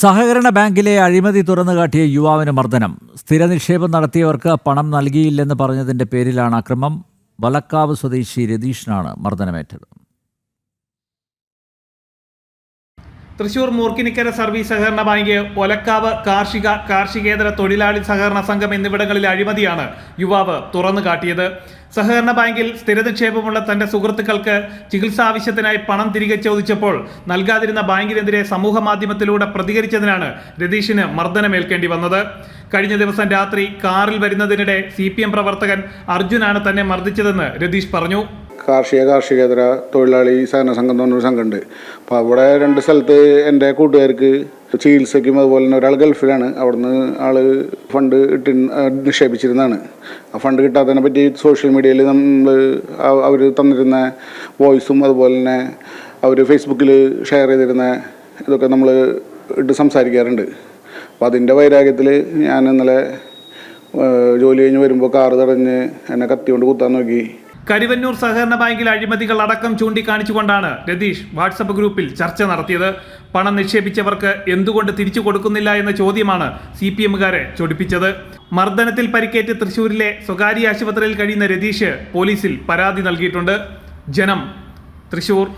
സഹകരണ ബാങ്കിലെ അഴിമതി തുറന്നുകാട്ടിയ യുവാവിന് മർദ്ദനം. സ്ഥിര നിക്ഷേപം നടത്തിയവർക്ക് പണം നൽകിയില്ലെന്ന് പറഞ്ഞതിന്റെ പേരിലാണ് അക്രമം. വലക്കാവ് സ്വദേശി രതീഷിനാണ് മർദ്ദനമേറ്റത്. തൃശൂർ മൂർക്കിനിക്കര സർവീസ് സഹകരണ ബാങ്ക്, ഒലക്കാവ് കാർഷികേതര തൊഴിലാളി സഹകരണ സംഘം എന്നിവിടങ്ങളിലെ അഴിമതിയാണ് യുവാവ് തുറന്നു കാട്ടിയത്. സഹകരണ ബാങ്കിൽ സ്ഥിര നിക്ഷേപമുള്ള തന്റെ സുഹൃത്തുക്കൾക്ക് ചികിത്സാ ആവശ്യത്തിനായി പണം തിരികെ ചോദിച്ചപ്പോൾ നൽകാതിരുന്ന ബാങ്കിനെതിരെ സമൂഹ മാധ്യമത്തിലൂടെ പ്രതികരിച്ചതിനാണ് രതീഷിന് മർദ്ദനമേൽക്കേണ്ടി വന്നത്. കഴിഞ്ഞ ദിവസം രാത്രി കാറിൽ വരുന്നതിനിടെ CPM പ്രവർത്തകൻ അർജുനാണ് തന്നെ മർദ്ദിച്ചതെന്ന് രതീഷ് പറഞ്ഞു. കാർഷികേതര തൊഴിലാളി സഹകരണ സംഘം എന്ന് പറഞ്ഞൊരു സംഘമുണ്ട്. അപ്പോൾ അവിടെ 2 സ്ഥലത്ത് എൻ്റെ കൂട്ടുകാർക്ക് ചികിത്സയ്ക്കും അതുപോലെ തന്നെ ഒരാൾ ഗൾഫിലാണ്. അവിടുന്ന് ആൾ ഫണ്ട് നിക്ഷേപിച്ചിരുന്നതാണ്. ആ ഫണ്ട് കിട്ടാത്തതിനെ പറ്റി സോഷ്യൽ മീഡിയയിൽ അവർ തന്നിരുന്ന വോയിസും അതുപോലെ തന്നെ അവർ ഫേസ്ബുക്കിൽ ഷെയർ ചെയ്തിരുന്ന ഇതൊക്കെ നമ്മൾ ഇട്ട് സംസാരിക്കാറുണ്ട്. അപ്പോൾ അതിൻ്റെ വൈരാഗ്യത്തിൽ ഞാൻ ഇന്നലെ ജോലി കഴിഞ്ഞ് വരുമ്പോൾ കാറ് തടഞ്ഞ് എന്നെ കത്തി കൊണ്ട് കുത്താൻ നോക്കി. കരുവന്നൂർ സഹകരണ ബാങ്കിൽ അഴിമതികൾ അടക്കം ചൂണ്ടിക്കാണിച്ചുകൊണ്ടാണ് രതീഷ് വാട്സപ്പ് ഗ്രൂപ്പിൽ ചർച്ച നടത്തിയത്. പണം നിക്ഷേപിച്ചവർക്ക് എന്തുകൊണ്ട് തിരിച്ചു കൊടുക്കുന്നില്ല എന്ന ചോദ്യമാണ് CPMകാരെ ചൊടിപ്പിച്ചത്. മർദ്ദനത്തിൽ പരിക്കേറ്റ് തൃശൂരിലെ സ്വകാര്യ ആശുപത്രിയിൽ കഴിയുന്ന രതീഷ് പോലീസിൽ പരാതി നൽകിയിട്ടുണ്ട്. ജനം, തൃശൂർ.